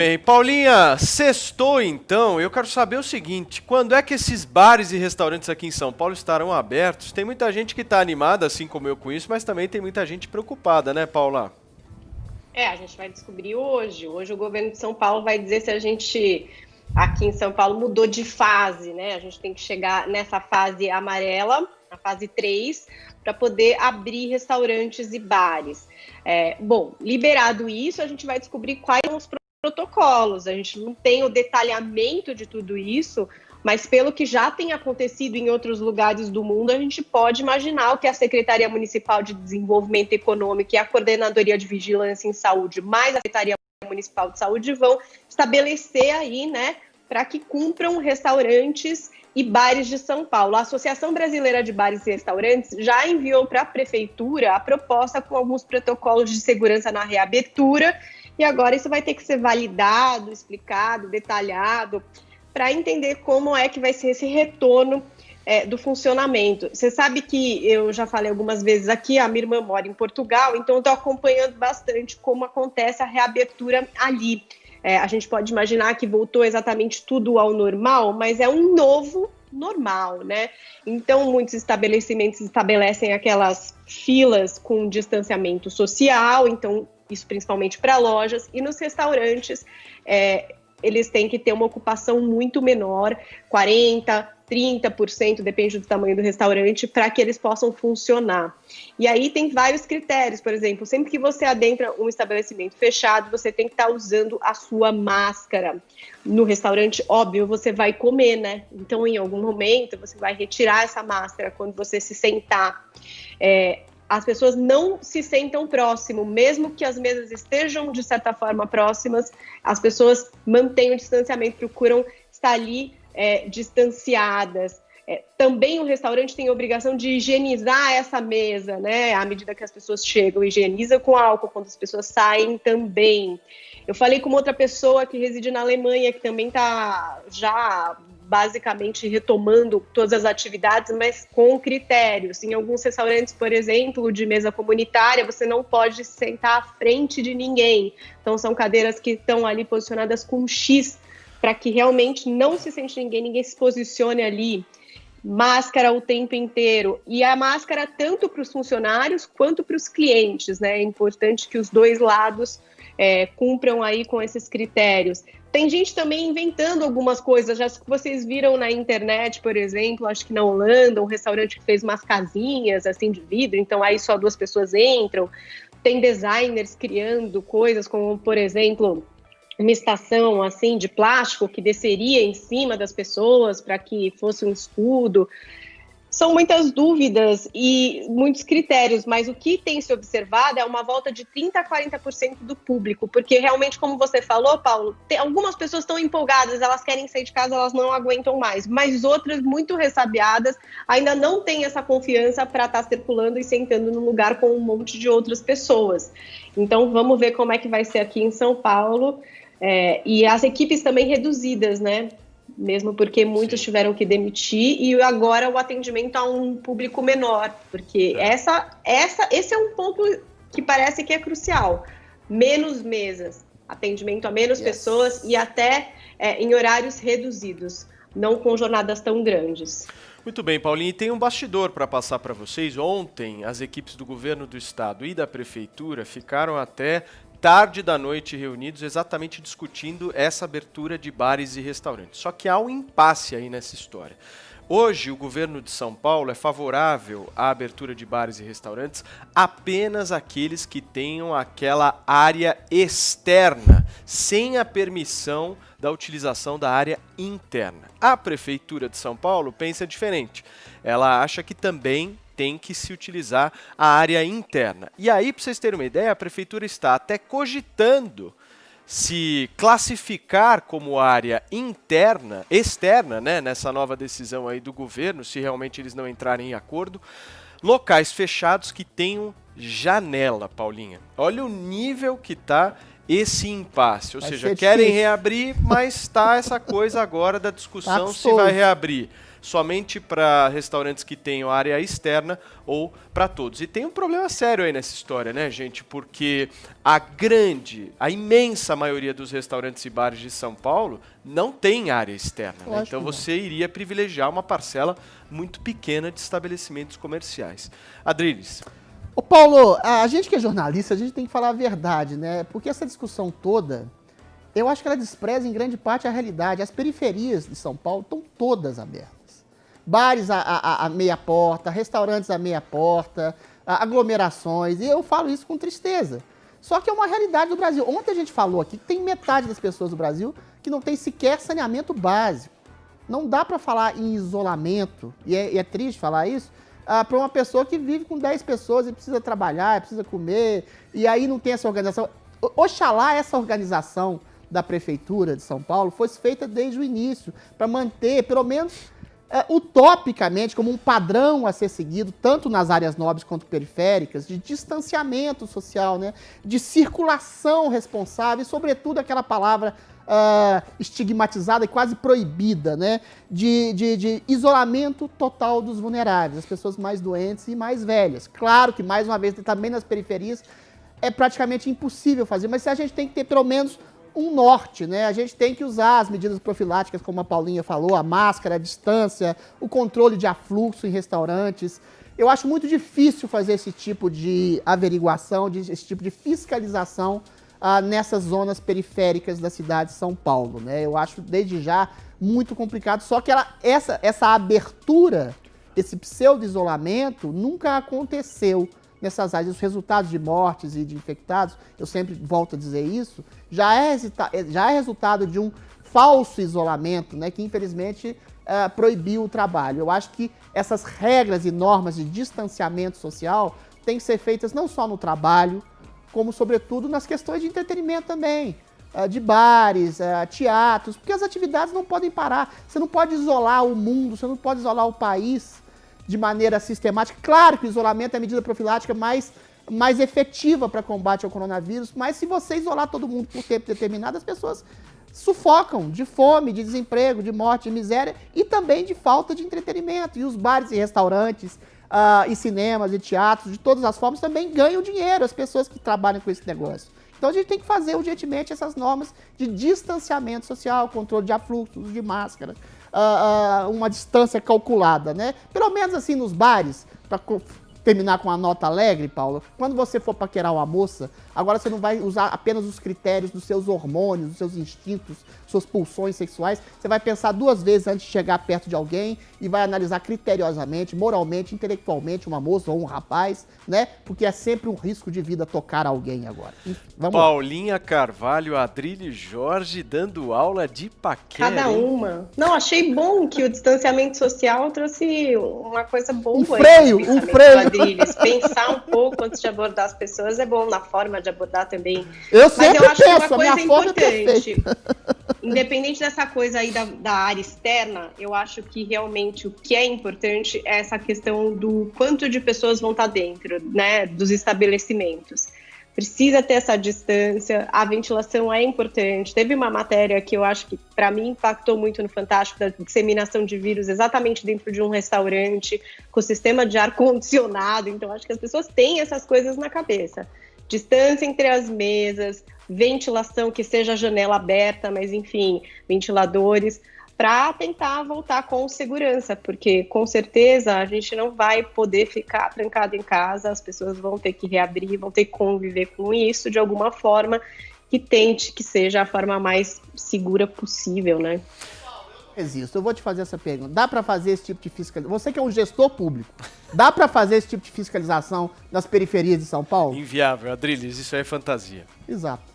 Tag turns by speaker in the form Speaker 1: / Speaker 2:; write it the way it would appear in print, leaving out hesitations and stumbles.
Speaker 1: Bem, Paulinha, sextou então, eu quero saber o seguinte, quando é que esses bares e restaurantes aqui em São Paulo estarão abertos? Tem muita gente que está animada, assim como eu com isso, mas também tem muita gente preocupada, né, Paula?
Speaker 2: A gente vai descobrir hoje. Hoje o governo de São Paulo vai dizer se a gente aqui em São Paulo mudou de fase, né? A gente tem que chegar nessa fase amarela, a fase 3, para poder abrir restaurantes e bares. Bom, liberado isso, a gente vai descobrir quais são os protocolos. A gente não tem o detalhamento de tudo isso, mas pelo que já tem acontecido em outros lugares do mundo, a gente pode imaginar o que a Secretaria Municipal de Desenvolvimento Econômico e a Coordenadoria de Vigilância em Saúde, mais a Secretaria Municipal de Saúde, vão estabelecer aí, né, para que cumpram restaurantes e bares de São Paulo. A Associação Brasileira de Bares e Restaurantes já enviou para a Prefeitura a proposta com alguns protocolos de segurança na reabertura, e agora isso vai ter que ser validado, explicado, detalhado, para entender como é que vai ser esse retorno do funcionamento. Você sabe que eu já falei algumas vezes aqui, a minha irmã mora em Portugal, então eu estou acompanhando bastante como acontece a reabertura ali. A gente pode imaginar que voltou exatamente tudo ao normal, mas é um novo normal, né? Então, muitos estabelecimentos estabelecem aquelas filas com distanciamento social, então isso principalmente para lojas, e nos restaurantes eles têm que ter uma ocupação muito menor, 40%, 30%, depende do tamanho do restaurante, para que eles possam funcionar. E aí tem vários critérios, por exemplo, sempre que você adentra um estabelecimento fechado, você tem que estar usando a sua máscara. No restaurante, óbvio, você vai comer, né? Então, em algum momento, você vai retirar essa máscara quando você se sentar. As pessoas não se sentam próximo, mesmo que as mesas estejam, de certa forma, próximas, as pessoas mantêm o distanciamento, procuram estar ali distanciadas. Também o restaurante tem a obrigação de higienizar essa mesa, né? À medida que as pessoas chegam, higieniza com álcool, quando as pessoas saem também. Eu falei com uma outra pessoa que reside na Alemanha, que também está já basicamente retomando todas as atividades, mas com critérios. Em alguns restaurantes, por exemplo, de mesa comunitária, você não pode sentar à frente de ninguém. Então, são cadeiras que estão ali posicionadas com um X, para que realmente não se sente ninguém, ninguém se posicione ali. Máscara o tempo inteiro. E a máscara tanto para os funcionários quanto para os clientes, né? É importante que os dois lados cumpram aí com esses critérios. Tem gente também inventando algumas coisas, já que vocês viram na internet, por exemplo, acho que na Holanda, um restaurante que fez umas casinhas assim de vidro, então aí só 2 pessoas entram. Tem designers criando coisas como, por exemplo, uma estação assim de plástico que desceria em cima das pessoas para que fosse um escudo. São muitas dúvidas e muitos critérios, mas o que tem se observado é uma volta de 30% a 40% do público, porque realmente, como você falou, Paulo, algumas pessoas estão empolgadas, elas querem sair de casa, elas não aguentam mais, mas outras, muito ressabiadas, ainda não têm essa confiança para estar circulando e sentando no lugar com um monte de outras pessoas. Então, vamos ver como é que vai ser aqui em São Paulo. E as equipes também reduzidas, né? Mesmo porque muitos
Speaker 1: Sim.
Speaker 2: tiveram que demitir e agora o atendimento a um público menor, porque esse é um ponto que parece que é crucial. Menos mesas, atendimento a menos pessoas e até em horários reduzidos, não com jornadas tão grandes.
Speaker 1: Muito bem, Paulinho, e tem um bastidor para passar para vocês. Ontem, as equipes do governo do estado e da prefeitura ficaram até tarde da noite reunidos exatamente discutindo essa abertura de bares e restaurantes. Só que há um impasse aí nessa história. Hoje, o governo de São Paulo é favorável à abertura de bares e restaurantes apenas aqueles que tenham aquela área externa, sem a permissão da utilização da área interna. A Prefeitura de São Paulo pensa diferente. Ela acha que também tem que se utilizar a área interna. E aí, para vocês terem uma ideia, a Prefeitura está até cogitando se classificar como área interna, externa, né, nessa nova decisão aí do governo, se realmente eles não entrarem em acordo, locais fechados que tenham janela, Paulinha. Olha o nível que está esse impasse, ou seja, querem reabrir, mas está essa coisa agora da discussão se vai reabrir somente para restaurantes que tenham área externa ou para todos. E tem um problema sério aí nessa história, né, gente? Porque a imensa maioria dos restaurantes e bares de São Paulo não tem área externa, né? Então você iria privilegiar uma parcela muito pequena de estabelecimentos comerciais. Adriles.
Speaker 3: Ô Paulo, a gente que é jornalista, a gente tem que falar a verdade, né? Porque essa discussão toda, eu acho que ela despreza em grande parte a realidade. As periferias de São Paulo estão todas abertas. Bares a meia porta, restaurantes a meia porta, aglomerações, e eu falo isso com tristeza. Só que é uma realidade do Brasil. Ontem a gente falou aqui que tem metade das pessoas do Brasil que não tem sequer saneamento básico. Não dá para falar em isolamento, e é triste falar isso, para uma pessoa que vive com 10 pessoas e precisa trabalhar, precisa comer, e aí não tem essa organização. Oxalá essa organização da Prefeitura de São Paulo fosse feita desde o início, para manter, pelo menos utopicamente, como um padrão a ser seguido, tanto nas áreas nobres quanto periféricas, de distanciamento social, né? De circulação responsável, e sobretudo aquela palavra estigmatizada e quase proibida, né? De isolamento total dos vulneráveis, as pessoas mais doentes e mais velhas. Claro que, mais uma vez, também nas periferias é praticamente impossível fazer, mas a gente tem que ter pelo menos um norte, né? A gente tem que usar as medidas profiláticas, como a Paulinha falou, a máscara, a distância, o controle de afluxo em restaurantes. Eu acho muito difícil fazer esse tipo de averiguação, esse tipo de fiscalização nessas zonas periféricas da cidade de São Paulo, né? Eu acho, desde já, muito complicado. Só que essa abertura, esse pseudo-isolamento, nunca aconteceu nessas áreas. Os resultados de mortes e de infectados, eu sempre volto a dizer isso, já é resultado de um falso isolamento, né, que infelizmente proibiu o trabalho. Eu acho que essas regras e normas de distanciamento social têm que ser feitas não só no trabalho, como sobretudo nas questões de entretenimento também, de bares, teatros, porque as atividades não podem parar. Você não pode isolar o mundo, você não pode isolar o país de maneira sistemática. Claro que o isolamento é a medida profilática mais efetiva para combate ao coronavírus, mas se você isolar todo mundo por tempo determinado, as pessoas sufocam de fome, de desemprego, de morte, de miséria e também de falta de entretenimento. E os bares e restaurantes, e cinemas e teatros, de todas as formas, também ganham dinheiro, as pessoas que trabalham com esse negócio. Então a gente tem que fazer urgentemente essas normas de distanciamento social, controle de afluxos, de máscara, uma distância calculada, né? Pelo menos assim nos bares, para terminar com uma nota alegre, Paulo, quando você for paquerar uma moça, agora você não vai usar apenas os critérios dos seus hormônios, dos seus instintos, suas pulsões sexuais, você vai pensar 2 vezes antes de chegar perto de alguém e vai analisar criteriosamente, moralmente, intelectualmente uma moça ou um rapaz, né? Porque é sempre um risco de vida tocar alguém agora. Vamos
Speaker 1: Paulinha lá. Carvalho, Adrilles Jorge dando aula de paquera.
Speaker 2: Cada uma. Não, achei bom que o distanciamento social trouxe uma coisa boa.
Speaker 3: Um freio.
Speaker 2: Adrilles. Pensar um pouco antes de abordar as pessoas é bom, na forma de abordar também.
Speaker 3: Mas eu acho penso, uma coisa
Speaker 2: importante. Independente dessa coisa aí da área externa, eu acho que realmente o que é importante é essa questão do quanto de pessoas vão estar dentro, né, dos estabelecimentos. Precisa ter essa distância, a ventilação é importante. Teve uma matéria que eu acho que, para mim, impactou muito no Fantástico, da disseminação de vírus exatamente dentro de um restaurante, com sistema de ar-condicionado. Então, acho que as pessoas têm essas coisas na cabeça. Distância entre as mesas, ventilação, que seja a janela aberta, mas, enfim, ventiladores, para tentar voltar com segurança, porque com certeza a gente não vai poder ficar trancado em casa, as pessoas vão ter que reabrir, vão ter que conviver com isso de alguma forma que tente que seja a forma mais segura possível, né?
Speaker 3: Existo. Eu vou te fazer essa pergunta. Dá para fazer esse tipo de fiscalização? Você que é um gestor público, dá para fazer esse tipo de fiscalização nas periferias de São Paulo?
Speaker 1: Inviável, Adrilles, isso é fantasia.
Speaker 3: Exato.